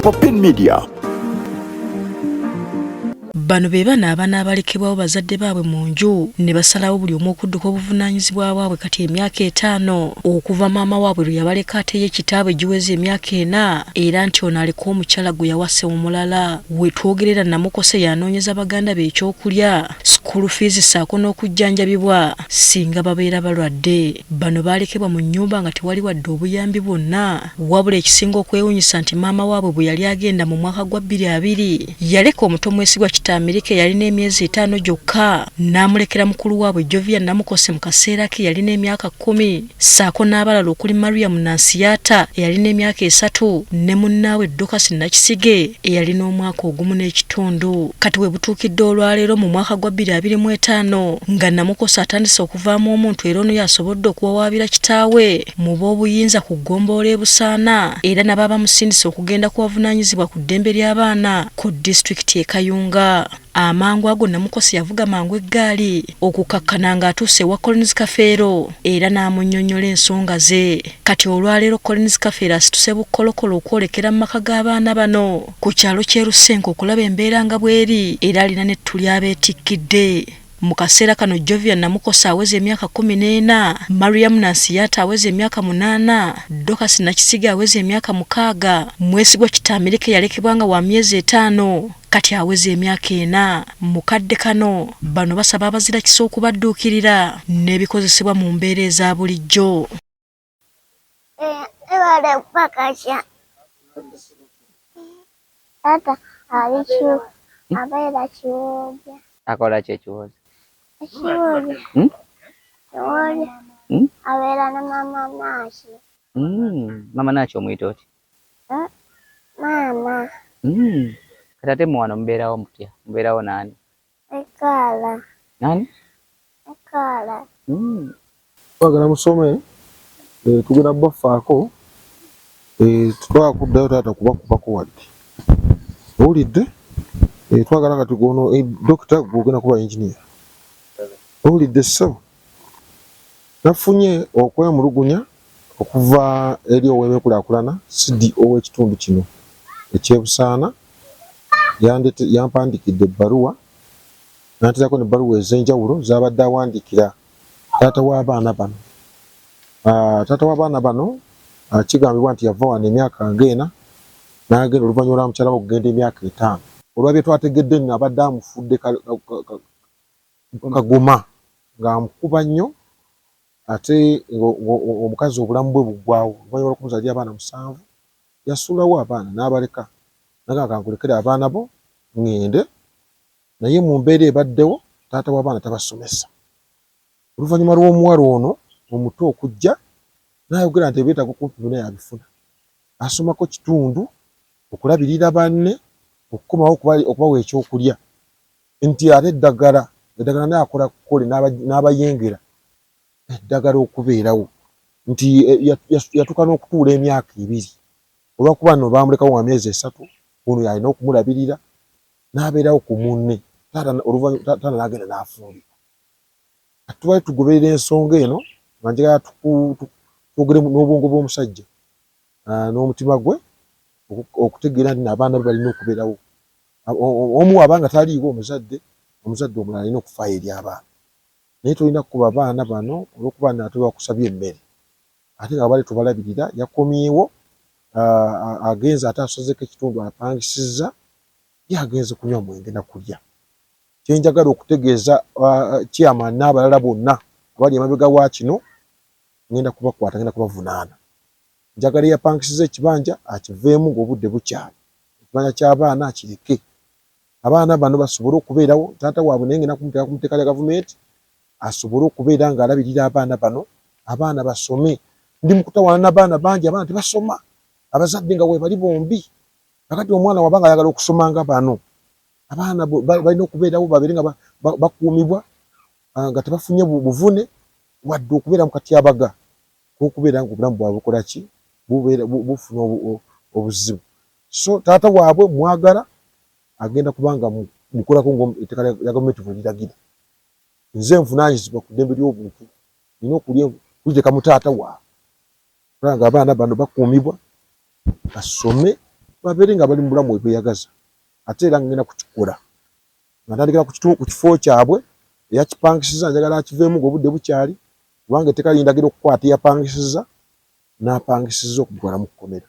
Popin Media. Bano be bana abaana abalekebwawo bazadde baabwe mu nju ne basalawo buli omu okudduka obuvunaanyizibwa bwabwe kati emyaka 5 okuva maama waabwe lwe yabaleka ateyo ekitaabwe giweze emyaka 4 era nti ono aliko omukyala gwe yawase omulala. We twogerera Namukose yanoonyeza baganda be ekyokulya, school fees saako n'okujjanjabibwa singa babeera balwadde. Bano baalekebwa mu nnyumba nga tewali wadde obuyambi bwonna, wabula ekisinga okwewuunyisa nti maama waabwe bwe yali agenda mu mwaka gwa 2020 yaleka omuto mwesigwa Amerika yalina emyezi 5 gyokka n'amulekera mukulu waabwe Jovian Namukose mu kaseera ke yalina emyaka 10 saako n'abalala okuli Mariam Nansiyata eyalina emyaka 3 ne munnaawe Dorcas Nakisige eyalina omwaka ogumu n'ekitundu. Kati we butuukidde olwaleero mu mwaka gwa 2025 nga Namukose atandise okuvaamu omuntu era ono yasobodde okuwawaabira kitaawe mu b'obuyinza ku ggombolola e Busaana era nabo bamusindise okugenda kuwavunaanyizibwa ku ddembe ly'abaana ku disitulikiti e Kayunga. Amangu ago Namukose yavuga mangu eggaali okukakkana ng'atuuse ewa Collins Kafeero era n'amunnyonnyola ensonga ze. Kati olwaleero Collins Kafeero asituse bukkolokolo okwolekera mu maka g'abaana bano ku kyalo ky'e Rusengo okulaba embeera nga bweri era alina n'ettu ly'abeetikkidde. Mu kaseera kano Jovian Namukose aweze emyaka 14, Mariam Nansiyata aweze emyaka 8, Dorcas Nakisige aweze emyaka 6, mwesigwa Kitamirike yalekebwa nga wa myezi 5 kati aweze emyaka 4. Mukadde kano bano basaba abazira kisa okubadduukirira n'ebikozesebwa mu mbeera eza bulijjo. Ebale pakasha tata alichu abeera kiwooja akola kyekiwooza kiwooja abeera na mama Naaki. Mama Naaki omuyita oti? Maama kati ate muwano mubeerawo mutya? Mubeerawo naani? Ekaala. Naani? Ekaala. Twagala musome tugenda bafaako twakuddayo taata kubakubako wadde owulidde. Twagala kati gono dokita gugenda kuba engineer owulidde. So nafunye okwemulugunya okuva eri ow'ebyenkulaakulana CDO w'ekitundu kino eky'e Busaana yampandikidde ebbaluwa n'anteerako n'ebbaluwa ez'enjawulo z'abadde awandiikira taata w'abaana bano. Taata w'abaana bano kigambibwa nti yava wano emyaka ng'ena n'agenda oluvannyuma lwa mukyala we okugenda emyaka 5. Olwabye twategedde nno abadde amufudde kagoma ng'amukuba nnyo ate omukazi obulamu bwe buggwawo. Oluvannyuma lw'okumuzaalira abaana 7 yasuulawo abaana n'abaleka naga kankulekere abaana bo ngende, naye mu mbeera ebaddewo taata w'abaana tabasomesa. Oluvannyuma lw'omuwala ono omuto okujja n'ayogera nti ebyetaago kumpi byonna yabifuna. Asomako kitundu, okulabirira banne, okukomawo okubawa ekyokulya. Nti ate eddagala naye akola kukole n'abayengera eddagala okubeerawo. Nti yatuuka n'okutuula emyaka 2 olwakuba nno bamulekawo wa myezi 3 ono yalina okumulabirira n'abeerawo ku munne. Taata n'agenda n'afumbirwa. Tubali tugoberera ensonga eno nga njagala twogere n'obwongo bw'omusajja n'omutima gwe okutegeera nti abaana be balina okubeerawo. Omu abanga taliiwo omuzadde omulala alina okufaayo eri abaana. Naye tolina kukuba abaana bano olw'okuba ate bakusabye emmere ate nga bali tubalabirira. Yakomyewo agenze ate asozeeko ekitundu apangisizza, ye agenze kunywa mwenge na kulya. Kyenjagala okutegeeza chairman n'abalala bonna abali emabega wa kino ngenda kubakwata, ngenda kubavunaana. Njagala yapangisiza ekibanja akiveemu ng'obudde bukyali. Ekibanja ky'abaana akireke. Abaana bano basobole okubeerawo. Taata waabwe naye ngenda kumuteeka ku muteeka lya gavumenti asobole okubeera ng'alabirira abaana bano, abaana basome. Ndi mu kutawaana n'abaana bangi, abaana tebasoma, abazadde nga we bali bombi. Kakati omwana wabanga ayagala okusoma nga bano, abaana balina okubeerawo babeere nga bakuumibwa nga tebafunye buvune wadde okubeera mu katyabaga k'okubeera ng'obulamu bwabwe bukola ki bufuna obuzibu. So taata waabwe mwagala agenda kubanga mukolako ng'etteeka lya gavumenti bwe liragira. Nze nvunaanyizibwa ku ddembe ly'obuntu, nina okuliteeka mu taata waabwe. nga abaana bano bakuumibwa basome babeere nga bali mu bulamu bwebeyagaza ate era ngenda kukikola nga ntandikira ku kifo kyabwe eyakipangisiza njagala akiveemu ng'obudde bukyali kubanga etteeka lindagira okukwata eyapangisiza n'apangisiza okugwala mu kkomera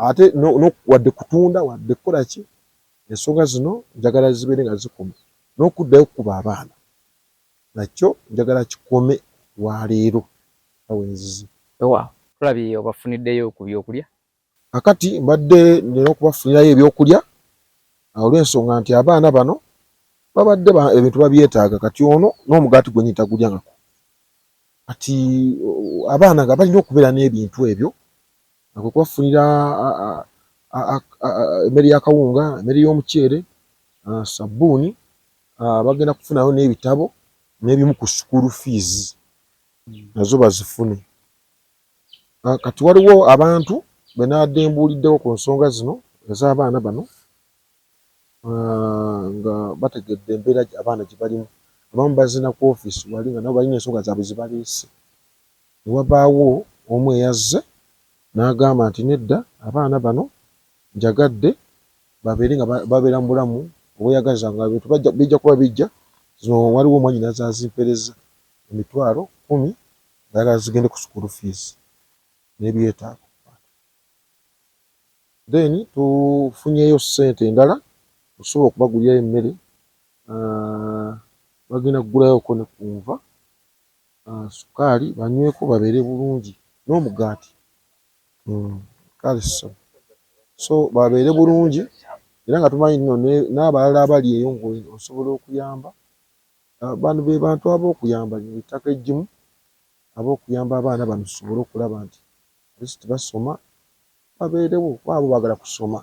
ate wadde kutunda wadde kukola ki ensonga zino njagala zibeere nga zikoma n'okuddayo kukuba abaana nakyo njagala kikome waleero awenzizi ewa tulabye obafuniddeyo ku byokulya kakati mbadde nina okubafunirayo ebyokulya olw'ensonga nti abaana bano babadde ebintu babyetaaga kati ono n'omugaati gwe nyita gulyangako kati abaana nga balina okubeera n'ebintu ebyo nga kubafunira emmere y'akawunga emmere y'omuceere sabbuuni bagenda kufunayo n'ebitabo n'ebimu ku school fees nazo bazifune kati waliwo abantu benadde mbuuliddewo ku nsonga zino ez'abaana bano nga bategedde embeera abaana gye balimu abamu bazina ku ofiisi wali nga nabo balina ensonga zaabwe zibaleese ne wabaawo omu eyazze n'agamba nti nedda abaana bano njagadde babeere nga babeera mu bulamu obweyagaza nga bintu bijja kuba bijja zino waliwo omwanyinaze azimpereza emitwalo 10 ngayagala zigende ku school fees n'ebyetaago then tufunyeyo ssente endala osobola okubagulirayo emmere bagenda kugulayoko ne kunva sukaali banyweko babeere bulungi n'omugaati kale so babeere bulungi era nga tumanyi nno n'abalala abali eyo osobola okuyamba bano be bantu ab'okuyamba ettaka eggimu ab'okuyamba abaana bano tusobole okulaba nti basoma babeerewo baabo baagala kusoma